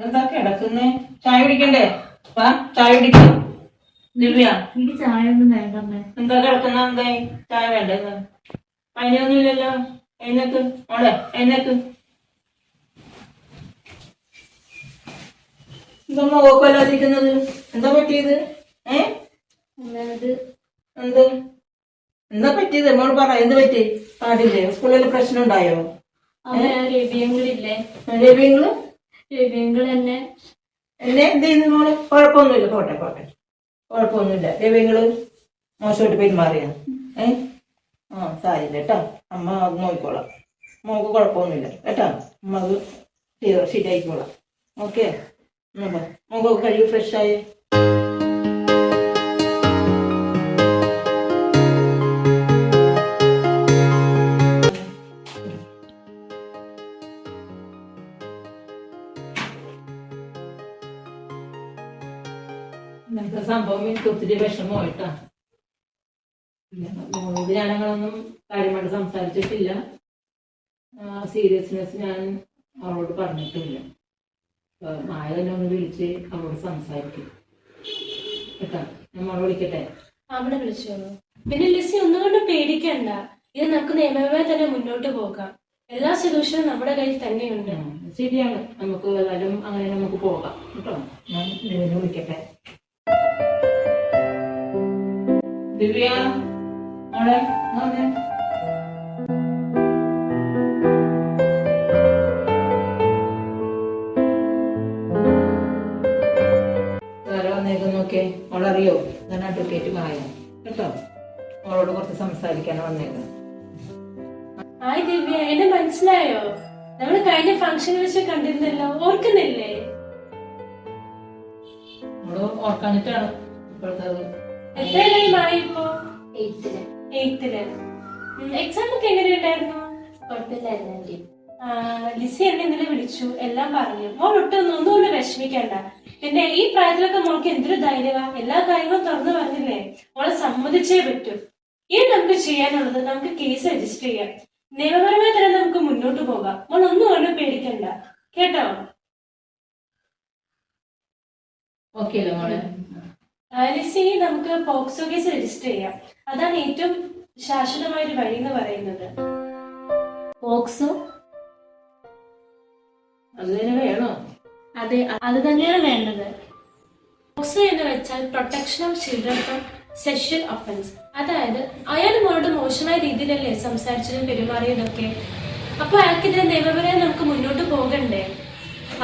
എന്താ കിടക്കുന്നേ? ചായ കുടിക്കണ്ടേ? വാ ചായ കുടിക്കാം. ദിവ്യ എനിക്ക് ചായ ഒന്നും വേണ്ടമ്മേ. എന്താ കിടക്കുന്ന? എന്തായി ചായ വേണ്ടേ? പനിയൊന്നുമില്ലല്ലോ. എഴുന്നേക്ക് മോളെ, എഴുന്നേക്ക്. എന്താ മുഖക്കൊല്ലാതിരിക്കുന്നത്? എന്താ പറ്റിയത്? അതായത് എന്ത് എന്താ പറ്റിയത്? മോള് പറ, എന്ത് പറ്റി? പാടില്ലേ? സ്കൂളിൽ പ്രശ്നം ഉണ്ടായോ? രവിയങ്ങളില്ലേ, രവിയങ്ങള് രവിയങ്ങൾ എന്നെ എന്ത് ചെയ്യുന്നു മോള്? കുഴപ്പമൊന്നുമില്ല, പോട്ടെ പോട്ടെ, കുഴപ്പമൊന്നുമില്ല. രവിയങ്ങള് മോശമായിട്ട് പെരുമാറിയാ? സാരില്ല കേട്ടോ, അമ്മ അത് നോക്കിക്കോളാം. മോൾക്ക് കുഴപ്പമൊന്നുമില്ല കേട്ടോ, അമ്മ അത് ശരിയായിക്കോളാം. ഓക്കെ, മോക്കൊക്കെ കഴുകി ഫ്രഷായി. ഇങ്ങനത്തെ സംഭവം എനിക്ക് ഒത്തിരി വിഷമമായിട്ടാ. ഇതിനാണങ്ങളൊന്നും കാര്യമായിട്ട് സംസാരിച്ചിട്ടില്ല. സീരിയസ്നെസ് ഞാൻ അവളോട് പറഞ്ഞിട്ടില്ല. മായ തന്നെ ഒന്ന് വിളിച്ച് അവളോട് സംസാരിക്കും കേട്ടോ. ഞാൻ മോളെ വിളിക്കട്ടെ? അവിടെ വിളിച്ചോളൂ. പിന്നെ ലിസി ഒന്നുകൊണ്ട് പേടിക്കണ്ട, ഇത് നമുക്ക് നിയമപരമായി തന്നെ മുന്നോട്ട് പോകാം. എല്ലാ സൊല്യൂഷനും നമ്മുടെ കയ്യിൽ തന്നെയുണ്ട്. ശരിയാണ്, നമുക്ക് ഏതായാലും അങ്ങനെ നമുക്ക് പോകാം കേട്ടോ. ഞാൻ ദിവ്യനെ വിളിക്കട്ടെ. ദിവ്യ മോളെ, നോക്കേ. മോളറിയോ, ഞാൻ അഡ്വക്കേറ്റ് മായ കേട്ടോ. മോളോട് കുറച്ച് സംസാരിക്കാനാണ് വന്നേക്കുന്നത്. ഹായ് ദിവ്യ, എന്നെ മനസ്സിലായോ? നമ്മൾ കഴിഞ്ഞ ഫംഗ്ഷനിൽ വെച്ച് കണ്ടിരുന്നല്ലോ, ഓർക്കുന്നില്ലേ? മോള് ഓർക്കാഞ്ഞിട്ടാണ് ഇപ്പോഴത്തെ. എത്രയായി മായ ഇപ്പോ? എയ്ത്തില്. എക്സാം ഒക്കെ എങ്ങനെയുണ്ടായിരുന്നു? കുഴപ്പമില്ലായിരുന്നു. ലിസി എന്നെ ഇന്നലെ വിളിച്ചു, എല്ലാം പറഞ്ഞു. മോൾ ഒന്നുകൊണ്ട് വിഷമിക്കണ്ട. പിന്നെ ഈ പ്രായത്തിലൊക്കെ മോൾക്ക് എന്തൊരു ധൈര്യമാ, എല്ലാ കാര്യങ്ങളും തുറന്നു പറഞ്ഞില്ലേ. മോളെ സമ്മതിച്ചേ പറ്റൂ. ഇനി നമുക്ക് ചെയ്യാനുള്ളത്, നമുക്ക് കേസ് രജിസ്റ്റർ ചെയ്യാം. നിയമപരമായി തന്നെ നമുക്ക് മുന്നോട്ട് പോകാം. മോൾ ഒന്നും പേടിക്കണ്ട കേട്ടോ. ഓക്കെ അല്ലേ മോളെ? ലിസി, നമുക്ക് പോക്സോ കേസ് രജിസ്റ്റർ ചെയ്യാം. അതാണ് ഏറ്റവും ശാശ്വതമായ ഒരു വഴി എന്ന് പറയുന്നത്. പോക്സോ അത് തന്നെ വേണോ? അതെ, അത് തന്നെയാണ് വേണ്ടത്. പോക്സോ എന്ന് വെച്ചാൽ protection of children from sexual offence. അതായത് അയാൾ മോളോട് മോശമായ രീതിയിലല്ലേ സംസാരിച്ചതും പെരുമാറിയതൊക്കെ. അപ്പൊ അയാൾക്കെതിരെ നിയമപരമായി നമുക്ക് മുന്നോട്ട് പോകണ്ടേ?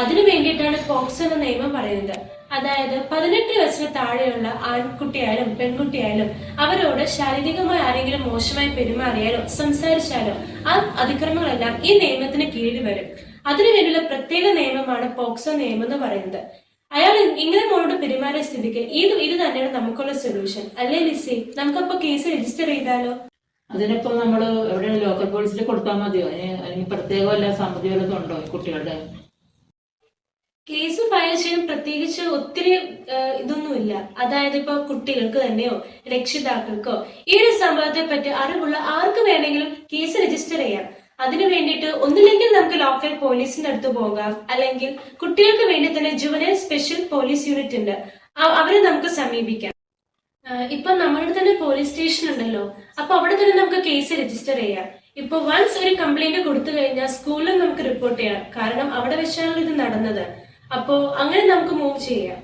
അതിനു വേണ്ടിയിട്ടാണ് പോക്സോ എന്ന നിയമം പറയുന്നത്. അതായത് 18 വയസ്സിന് താഴെയുള്ള ആൺകുട്ടിയായാലും പെൺകുട്ടിയായാലും അവരോട് ശാരീരികമായി ആരെങ്കിലും മോശമായി പെരുമാറിയാലോ സംസാരിച്ചാലോ ആ അതിക്രമങ്ങളെല്ലാം ഈ നിയമത്തിന് കീഴിൽ വരും. അതിനു വേണ്ടിയുള്ള പ്രത്യേക നിയമമാണ് പോക്സോ നിയമം എന്ന് പറയുന്നത്. അയാൾ ഇങ്ങനെ മോളോട് പെരുമാറിയ സ്ഥിതിക്ക് ഇത് തന്നെയാണ് നമുക്കുള്ള സൊല്യൂഷൻ അല്ലേ ലിസി? നമുക്കപ്പോ കേസ് രജിസ്റ്റർ ചെയ്താലോ? അതിനിപ്പോ നമ്മള് എവിടെയാണ് ലോക്കൽ പോലീസിൽ കൊടുത്താൽ മതിയോ? അല്ലെങ്കിൽ പ്രത്യേക വല്ല സമിതി വല്ലതും ഉണ്ടോ കുട്ടികളുടെ? കേസ് ഫയൽ ചെയ്യാൻ പ്രത്യേകിച്ച് ഒത്തിരി ഇതൊന്നുമില്ല. അതായത് ഇപ്പൊ കുട്ടികൾക്ക് തന്നെയോ രക്ഷിതാക്കൾക്കോ ഈ ഒരു സംഭവത്തെ പറ്റി അറിവുള്ള ആർക്ക് വേണമെങ്കിലും കേസ് രജിസ്റ്റർ ചെയ്യാം. അതിനു വേണ്ടിയിട്ട് ഒന്നില്ലെങ്കിൽ നമുക്ക് ലോക്കൽ പോലീസിന്റെ അടുത്ത് പോകാം, അല്ലെങ്കിൽ കുട്ടികൾക്ക് വേണ്ടി തന്നെ ജുവനൈൽ സ്പെഷ്യൽ പോലീസ് യൂണിറ്റ് ഉണ്ട്, അവരെ നമുക്ക് സമീപിക്കാം. ഇപ്പൊ നമ്മളുടെ തന്നെ പോലീസ് സ്റ്റേഷൻ ഉണ്ടല്ലോ, അപ്പൊ അവിടെ തന്നെ നമുക്ക് കേസ് രജിസ്റ്റർ ചെയ്യാം. ഇപ്പൊ വൺസ് ഒരു കംപ്ലൈന്റ് കൊടുത്തു കഴിഞ്ഞാൽ സ്കൂളിലും നമുക്ക് റിപ്പോർട്ട് ചെയ്യാം, കാരണം അവിടെ വെച്ചാണ് ഇത് നടന്നത്. അപ്പോ അങ്ങനെ നമുക്ക് മൂവ് ചെയ്യാം.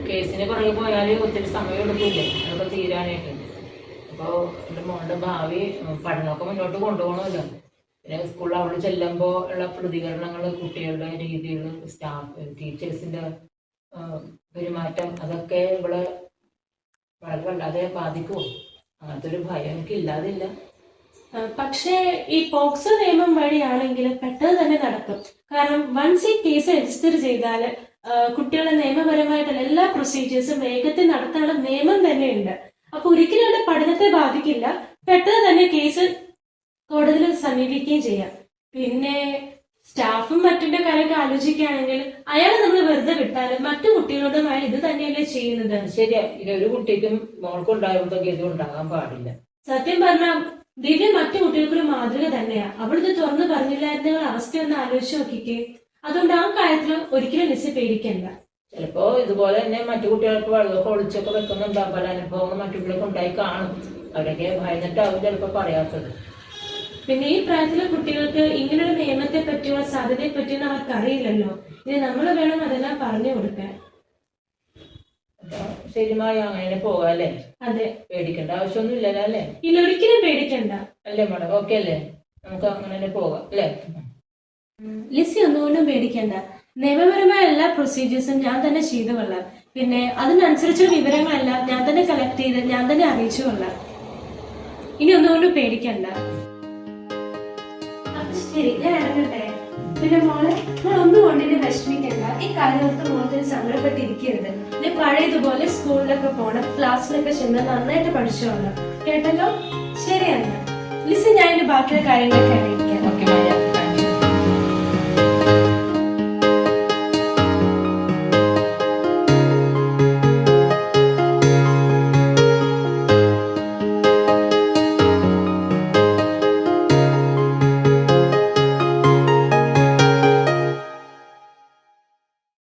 കേസിന് പുറകെ പോയാല് ഒത്തിരി സമയം എടുക്കില്ലേ അതൊക്കെ തീരാനായിട്ട്? അപ്പൊ എന്റെ മോളുടെ ഭാവി പഠനമൊക്കെ മുന്നോട്ട് കൊണ്ടുപോകണമല്ലോ. പിന്നെ സ്കൂളിൽ അവിടെ ചെല്ലുമ്പോൾ ഉള്ള പ്രതികരണങ്ങള്, കുട്ടികളുടെ രീതികൾ, സ്റ്റാഫ് ടീച്ചേഴ്സിന്റെ പെരുമാറ്റം, അതൊക്കെ ഇവിടെ വളരെ വല്ലാതെ ബാധിക്കുമോ? അങ്ങനത്തെ ഒരു ഭയം എനിക്ക് ഇല്ലാതില്ല. പക്ഷേ ഈ പോക്സോ നിയമം വഴിയാണെങ്കിൽ പെട്ടെന്ന് തന്നെ നടക്കും. കാരണം വൺസ് ഈ കേസ് രജിസ്റ്റർ ചെയ്താല് കുട്ടികളെ നിയമപരമായിട്ടുള്ള എല്ലാ പ്രൊസീജിയേഴ്സും വേഗത്തിൽ നടത്താനുള്ള നിയമം തന്നെയുണ്ട്. അപ്പൊ ഒരിക്കലും അവരുടെ പഠനത്തെ ബാധിക്കില്ല. പെട്ടെന്ന് തന്നെ കേസ് കോടതിയിൽ സമീപിക്കുകയും ചെയ്യാം. പിന്നെ സ്റ്റാഫും മറ്റിന്റെ കാര്യമൊക്കെ ആലോചിക്കുകയാണെങ്കിൽ അയാളെ നമ്മൾ വെറുതെ വിട്ടാലും മറ്റു കുട്ടികളോടും അയാൾ ഇത് തന്നെയല്ലേ ചെയ്യുന്നത്. ശരിയാ, ഒരു കുട്ടിക്കും മോൾക്കുണ്ടാകുമ്പോഴത്തേക്ക് ഇത് ഉണ്ടാകാൻ പാടില്ല. സത്യം പറഞ്ഞാൽ ദിവ്യ മറ്റു കുട്ടികൾക്കൊരു മാതൃക തന്നെയാ. അവളിത് തുറന്നു പറഞ്ഞില്ലായിരുന്ന അവസ്ഥ ഒന്ന് ആലോചിച്ച് നോക്കിക്കേ. അതുകൊണ്ട് ആ കാര്യത്തിൽ ഒരിക്കലും ലിസി പേടിക്കണ്ട. ചിലപ്പോ ഇതുപോലെ തന്നെ മറ്റു കുട്ടികൾക്ക് വെള്ളമൊക്കെ ഒളിച്ചൊക്കെ വെക്കുന്നുണ്ടാവും. പല അനുഭവങ്ങൾ മറ്റു കുട്ടികൾക്ക് ഉണ്ടായി കാണും. അവരൊക്കെ ഭയന്നിട്ടാവും ചിലപ്പോ പറയാത്തത്. പിന്നെ ഈ പ്രായത്തിലെ കുട്ടികൾക്ക് ഇങ്ങനൊരു നിയമത്തെ പറ്റിയോ സാധ്യതയെ പറ്റിയോ അവർക്ക് അറിയില്ലല്ലോ. ഇത് നമ്മൾ വേണം അതെല്ലാം പറഞ്ഞു കൊടുക്കാൻ. ശരിമായി അങ്ങനെ പോകാം അല്ലേ? അതെ, പേടിക്കേണ്ട ആവശ്യമൊന്നും ഇല്ലല്ലോ അല്ലേ? ഇല്ല, ഒരിക്കലും പേടിക്കണ്ട അല്ലേ മാഡം? ഓക്കെ അല്ലേ? നമുക്ക് അങ്ങനെ തന്നെ പോകാം അല്ലേ? ലിസി ഒന്നുകൊണ്ടും പേടിക്കണ്ട. നിയമപരമായ എല്ലാ പ്രൊസീജിയേഴ്സും ഞാൻ തന്നെ ചെയ്തു കൊള്ളാം. പിന്നെ അതിനനുസരിച്ചുള്ള വിവരങ്ങളെല്ലാം ഞാൻ തന്നെ കളക്ട് ചെയ്ത് ഞാൻ തന്നെ അറിയിച്ചു കൊള്ളാം. ഇനി ഒന്നുകൊണ്ടും പേടിക്കണ്ട. ശരി, ഞാൻ ഇറങ്ങട്ടെ. പിന്നെ മോളെ ഒന്നും കൊണ്ടിന് വിഷമിക്കണ്ട. ഈ കാര്യമൊക്കെ മോളത്തിന് സങ്കടപ്പെട്ടിരിക്കരുത്. നീ പഴയതുപോലെ സ്കൂളിലൊക്കെ പോണം, ക്ലാസ്സിലൊക്കെ ചെന്ന് നന്നായിട്ട് പഠിച്ചോളാം. കേട്ടല്ലോ? ശരി എന്നാ ലിസി, ഞാൻ ഇതിന്റെ ബാക്കിയുള്ള കാര്യങ്ങളൊക്കെ അറിയിക്കാം. ഓക്കെ.